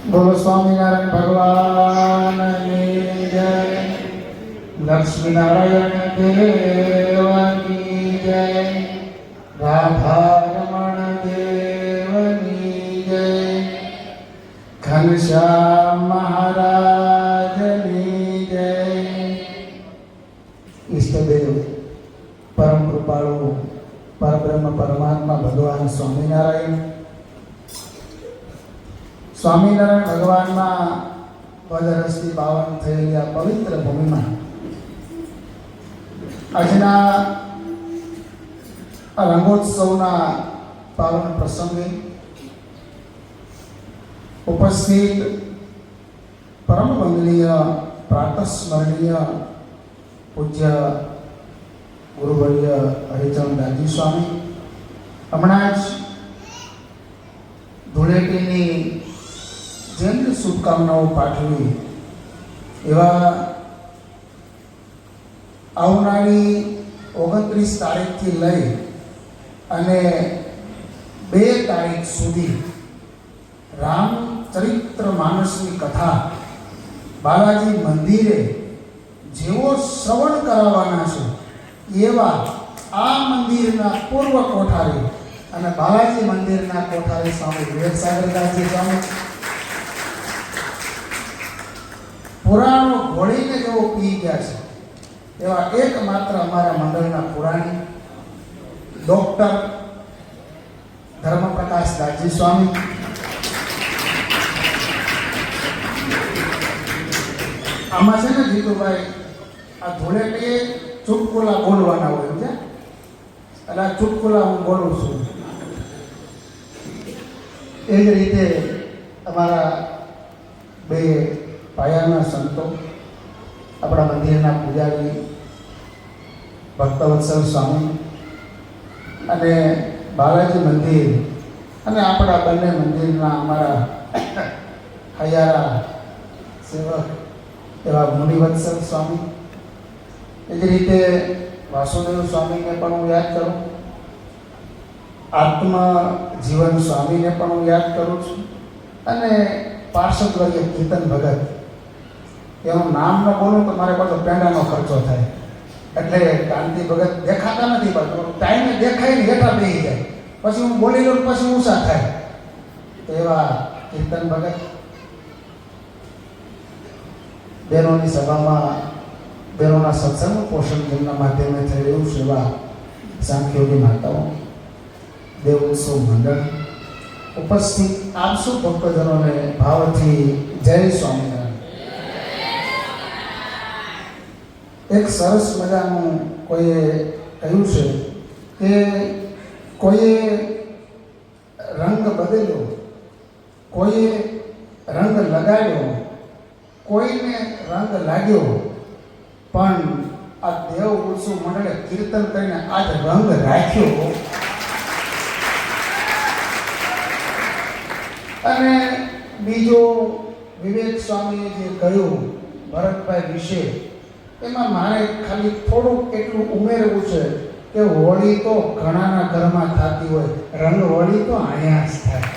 બોલો સ્વામિનારાયણ ભગવાનની જય, લક્ષ્મીનારાયણ દેવની જય, રાધારમણ દેવની જય, ઘનશ્યામ મહારાજની જય. ઈષ્ટદેવ પરમ કૃપાળુ પરબ્રહ્મ પરમાત્મા ભગવાન સ્વામિનારાયણ ભગવાનના પદરસથી પાવન થયેલી આ પવિત્ર ભૂમિમાં આજના આ રંગોત્સવના પાવન પ્રસંગે ઉપસ્થિત પરમ વંદનીય પ્રાતસ્મરણીય પૂજ્ય ગુરુવર્ય હરિચરણ દાસજી સ્વામી હમણાં જ ધૂળેટીની જેમ શુભકામનાઓ પાઠવી એવા આવનારી 29 તારીખથી લઈ અને 2 તારીખ સુધી રામચરિત્ર માનસની કથા બાલાજી મંદિરે જેવો શ્રવણ કરાવવાના છે એવા આ મંદિરના પૂર્વ કોઠારી અને બાલાજી મંદિરના કોઠારી સ્વામી વિવેક સાગરદાસજી સ્વામી પુરાણો ઘોડીને જેવો પી ગયા છે એવા એકમાત્ર અમારા મંડળના પુરાણી ડોક્ટર ધર્મપ્રકાશ દાસજી સ્વામી, આમાં છે ને જીતુભાઈ આ ધૂળેટીએ ચૂટકુલા બોલવાના હોય છે એટલે આ ચૂટકુલા હું બોલું છું. એ જ રીતે અમારા 2 પાયાના સંતો આપણા મંદિરના પૂજારી ભક્તવત્સલ સ્વામી અને બાલાજી મંદિર અને આપણા બંને મંદિરના અમારા હૈયારા સેવક એવા મુનિવત્સલ સ્વામી, એ જ રીતે વાસુદેવ સ્વામીને પણ હું યાદ કરું, આત્મજીવન સ્વામીને પણ હું યાદ કરું છું અને પાર્ષદ વર્ગે કીર્તન ભગત, એનું નામ ન બોલું તો મારે પાછો પેંડાનો ખર્ચો થાય એટલે કાંતિ ભગત દેખાતા નથી પણ ટાઈમે દેખાય ને હેઠા બેસી જાય પછી હું બોલી લઉં પછી ઊંચા થાય તો એવા કીર્તન ભગત, બહેનોની સભામાં બહેનોના સત્સંગનું પોષણ જેમના માધ્યમે થઈ રહ્યું છે એવા સાંખ્યોગી માતાઓ, દેવ ઉત્સવ મંડળ, ઉપસ્થિત આપ સૌ ભક્તજનોને ભાવથી જય સ્વામિનારાયણ. એક સરસ મજાનું કોઈએ કહ્યું છે કે કોઈએ રંગ બદલ્યો, કોઈએ રંગ લગાડ્યો, કોઈને રંગ લાગ્યો, પણ આ દેવ ઉત્સવ મંડળે કીર્તન કરીને આજ રંગ રાખ્યો. અને બીજો વિવેક સ્વામીએ જે કહ્યું ભરતભાઈ વિશે, એમાં મારે ખાલી થોડુંક એટલું ઉમેરવું છે કે હોળી તો ઘણાના ઘરમાં થતી હોય, રંગ હોળી તો અહીંયા જ થાય.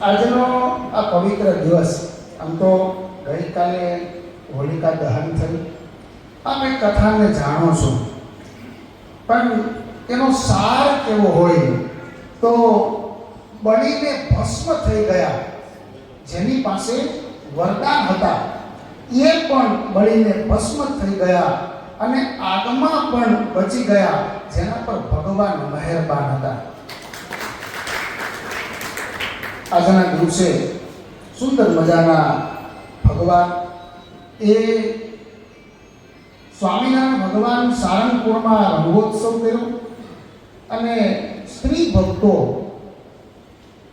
આજનો આ પવિત્ર દિવસ, આમ તો ગઈકાલે હોલિકા દહન થયું, અમે કથાને જાણો છો, પણ એનો સાર કેવો હોય તો બળીને ભસ્મ થઈ ગયા જેની પાસે વરદાન હતા એ પણ બળીને ભસ્મ થઈ ગયા અને આગમાં પણ બચી ગયા જેના પર ભગવાન મહેરબાન હતા. આજના દિવસે સુંદર મજાના ભગવાન એ સ્વામિનારાયણ ભગવાન સારંગપુરમાં રંગોત્સવ કર્યો અને સ્ત્રી ભક્તો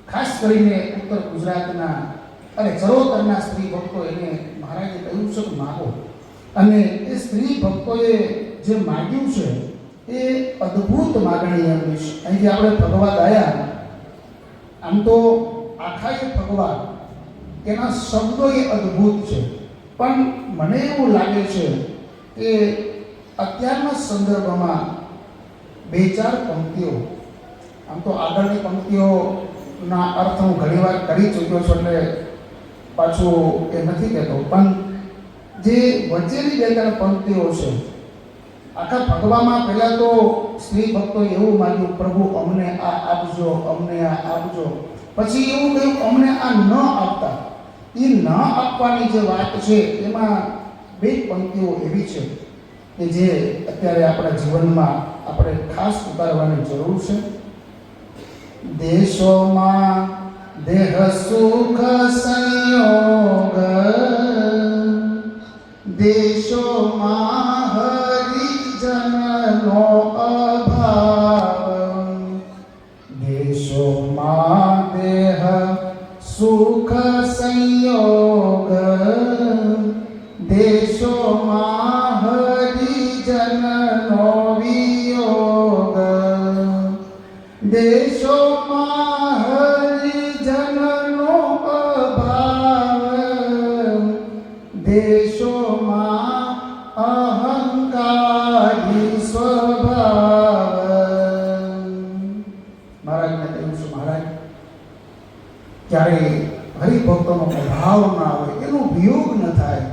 ખાસ કરીને ઉત્તર ગુજરાતના અને ચરોતરના સ્ત્રી ભક્તો એને મહારાજે કહ્યું છે કે માગો, અને એ સ્ત્રી ભક્તોએ જે માગ્યું છે એ અદ્ભુત માગણી એમની છે. અહીંથી આપણે ભગવાન આવ્યા, આમ તો આખા એ ભગવાન એના શબ્દો એ અદ્ભુત છે, પણ મને એવું લાગે છે કે અત્યારના સંદર્ભમાં 2-4 પંક્તિઓ, આમ તો આગળની પંક્તિઓ ના અર્થ હું ઘણીવાર કરી ચૂક્યો છું, એટલે પાછું એ નથી કહેતો, પણ જે વચ્ચેની બે ત્રણ પંક્તિઓ છે, આખા ભગવામાં પહેલાં તો સ્ત્રી ભક્તોએ એવું માગ્યું, પ્રભુ અમને આ આપજો, અમને આ આપજો. પછી એવું કહ્યું, અમને આ ન આપતા. એ ન આપવાની જે વાત છે એમાં બે પંક્તિઓ એવી છે કે જે અત્યારે આપણા જીવનમાં આપણે ખાસ ઉતારવાની જરૂર છે. દેશોમાં દેહ સુખ સંયોગ, દેશોમાં હરિજનનો અભાવ, દેશોમાં દેહ સુખ સંયોગ, દેશોમાં હરિજનનો વિયોગ, દેશોમાં હરિજનનો અભાવ, દેશોમાં અહંકારી સ્વભાવ. મહારાજને કહ્યું છું, મહારાજ ક્યારેય હરિભક્તોનો અભાવ ના આવે, એનો વિયોગ ન થાય,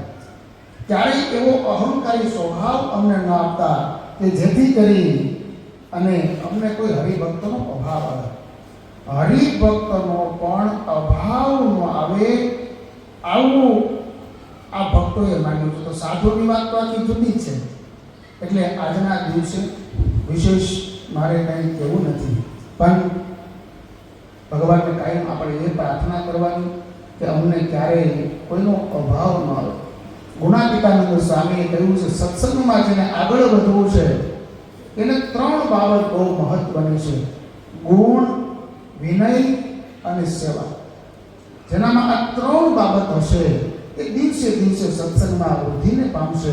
ક્યારેય એવો અહંકારી સ્વભાવ અમને ન આપતા કે જેથી કરી અને અમને કોઈ હરિભક્તનો અભાવ આવે. હરિભક્તનો પણ અભાવ ન આવે, આવું આ ભક્તોએ માન્યું છે. તો સાધુની વાત તો આખી જુદી છે. એટલે આજના દિવસે વિશેષ મારે કંઈ કહેવું નથી, પણ ભગવાનને કાયમ આપણે એ પ્રાર્થના કરવાની કે અમને ક્યારેય કોઈનો અભાવ ન આવે. ગુણાતીતાનંદ સ્વામીએ કહ્યું છે, સત્સંગમાં જેને આગળ વધવું છે એને ત્રણ બાબત બહુ મહત્વની છે: ગુણ, વિનય અને સેવા. જેનામાં આ ત્રણ બાબત હશે એ દિવસે દિવસે સત્સંગમાં વૃદ્ધિને પામશે,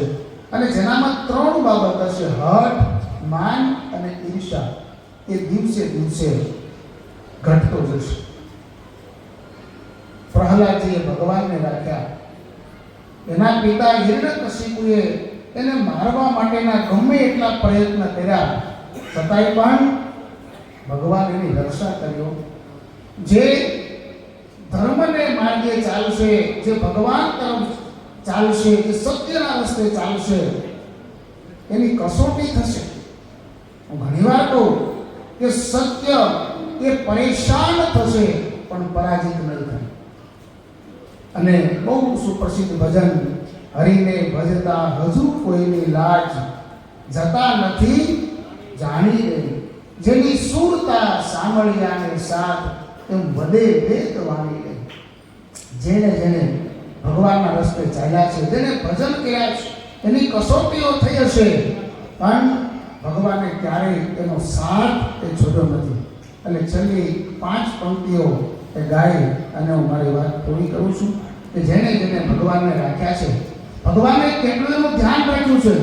અને જેનામાં ત્રણ બાબત હશે, હઠ, માન અને ઈર્ષા, એ દિવસે દિવસે ઘટતો જશે. પ્રહલાદજીએ ભગવાનને રાખ્યા, એના પિતા હિરણ્યકશિપુએ એને મારવા માટેના ગમે એટલા પ્રયત્ન કર્યા, છતાંય પણ ભગવાન એની રક્ષા કર્યો. જે ધર્મને માર્ગે ચાલશે, જે ભગવાન તરફ ચાલશે, જે સત્યના રસ્તે ચાલશે, એની કસોટી થશે. હું ઘણીવાર કહું કે સત્ય એ પરેશાન થશે પણ પરાજિત નહીં થાય. અને બહુ સુપ્રસિદ્ધ ભજન, હરિને ભજતા હજુ કોઈની લાજ, જતા નથી જાણી લે, જેની સુરતા સાંભળ્યાને સાથ, એમ વધે વેદ વાણી લે. જેને જેને ભગવાનના રસ્તે ચાલ્યા છે, જેને ભજન કર્યા છે, એની કસોટીઓ થઈ હશે, પણ ભગવાને ક્યારેય એનો સાથ એ છોડ્યો નથી. એટલે છેલ્લી 5 પંક્તિઓ એ ગાઈ અને હું મારી વાત પૂરી કરું છું કે જેને જેને ભગવાનને રાખ્યા છે, ભગવાને કેટલું એનું ધ્યાન રાખ્યું છે.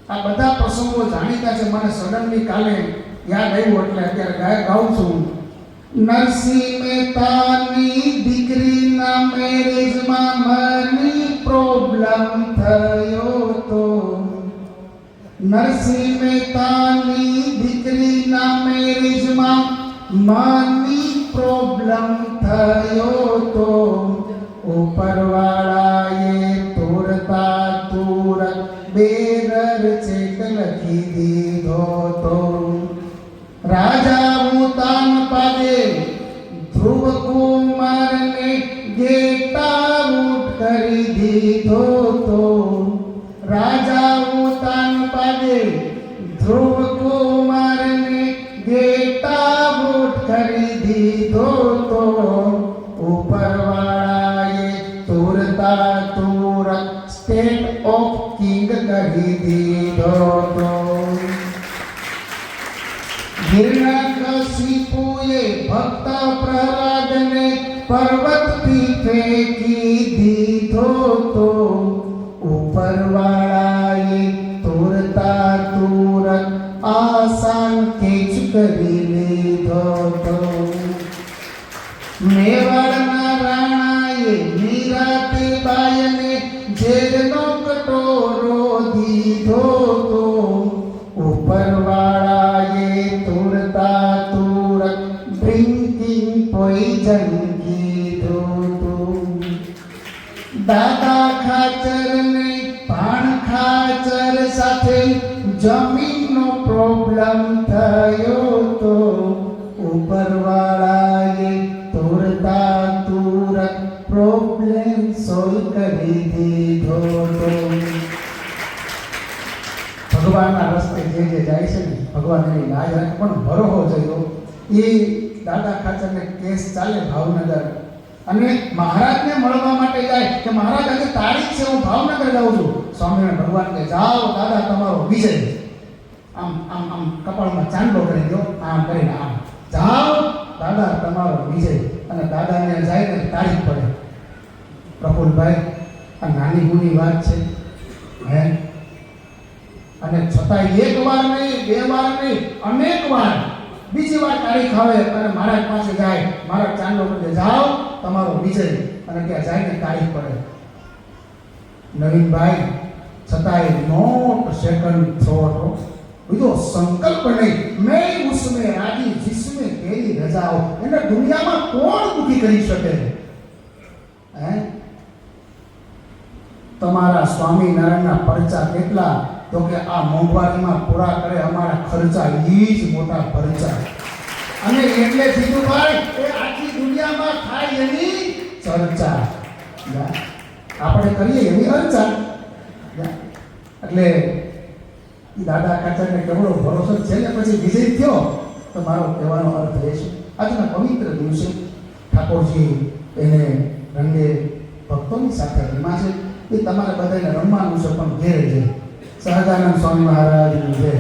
આ બધા પ્રસંગો જાણીતા છે. મને સડનલી કાલે યાદ આવ્યું એટલે અત્યારે ગાઉં છું. નરસિંહ મહેતાની દીકરીના મેરેજમાં મની પ્રોબ્લેમ થયો તો, નરસિંહ મહેતાની દીકરીના મેરેજમાં મની પ્રોબ્લેમ થયો તો, ઉપરવાળાએ તોરતા તુરત બેરર ચેક લખી દીધો તો, રાજા ઉતાન પાદે ધ્રુવ કુમારને ગેટ આઉટ કરી દીધો તો, રાજા ઉતાન પાદે ધ્રુવ કુમારને ગેટ આઉટ કરી દીધો તો, ઉપરવાળાએ તુરતા તુરત સ્ટેટ ઓફ કિંગ કરી દીધો તો, હિરણ્યકશિપુએ ભક્ત પ્રહલાદને પર્વતથી ફેંકી દીધો તો, ઉપરવાળાએ તુરતા તુરત આસાન ખેંચ કરી લીધો તો, મેવાડના રાણાએ નિરાતે બાયને ઝેરનો કટોરો દીધો તો, ઉપરવાળાએ તુરતા તુરત ડ્રિંકિંગ પોઈઝન કીધું તું. દાદા ખાચર ને ભાણ ખાચર સાથે જમીનનો પ્રોબ્લેમ થયો તો ઉપરવાળાએ તુરતા તુરત પ્રોબ્લેમ સોલ્વ કરી દીધો તો. ભગવાનના રસ્તે જે જાય છે ને ભગવાન એની લાજ રાખે, પણ ભરોહો જોયો. એ દાદા ખાચરને કેસ ચાલે ભાવનગર, અને મહારાજને મળવા માટે જાય કે મહારાજ આજે તારીખ છે, હું ભાવનગર જાઉં છું. સ્વામિનારાયણ ભગવાન કે જાઓ દાદા તમારો વિજય. આમ આમ આમ કપાળમાં ચાંદલો કરી દો, આમ કરીને આમ જાઓ દાદા તમારો વિજય. અને દાદાને જાય ને તારીખ પડે. પ્રફુલભાઈ, આ નાની ગુની વાત છે હે, અને છતાંય એક વાર નહીં, બે વાર નહીં, અનેક વાર બીજી વાર તારીખ આવે અને મહારાજ પાસે જાય. મહારાજ ચાંદલો કરી જાઓ તમારો વિજય, અને ત્યાં જાય ને તારીખ પડે. નવીનભાઈ છતાંય નોટ સેકન્ડ થ્રોટ, બીજો સંકલ્પ નહીં. મેં ઉસમે રાજી જિસમે તેરી રજાઓ. એને દુનિયામાં કોણ દુખી કરી શકે હે? તમારા સ્વામિનારાયણના પરચા કેટલા? તો કે આ મોંઘવારીમાં પૂરા કરે અમારા ખર્ચા, ઈ જ મોટા પરચા. અને એટલે જીતુભાઈ એ આખી દુનિયામાં થાય એની ચર્ચા, આપણે કરીએ એની અર્ચા. એટલે દાદા ખાચરને કેવડો ભરોસો છે ને પછી વિજય થયો. તો મારો કહેવાનો અર્થ એ છે, આજના પવિત્ર દિવસે ઠાકોરજી એને રંગે ભક્તોની સાથે રમ્યા છે. એ તમારે બધાને રમવાનું છે, પણ ઘેર છે. સહજાનંદ સ્વામી મહારાજની જય.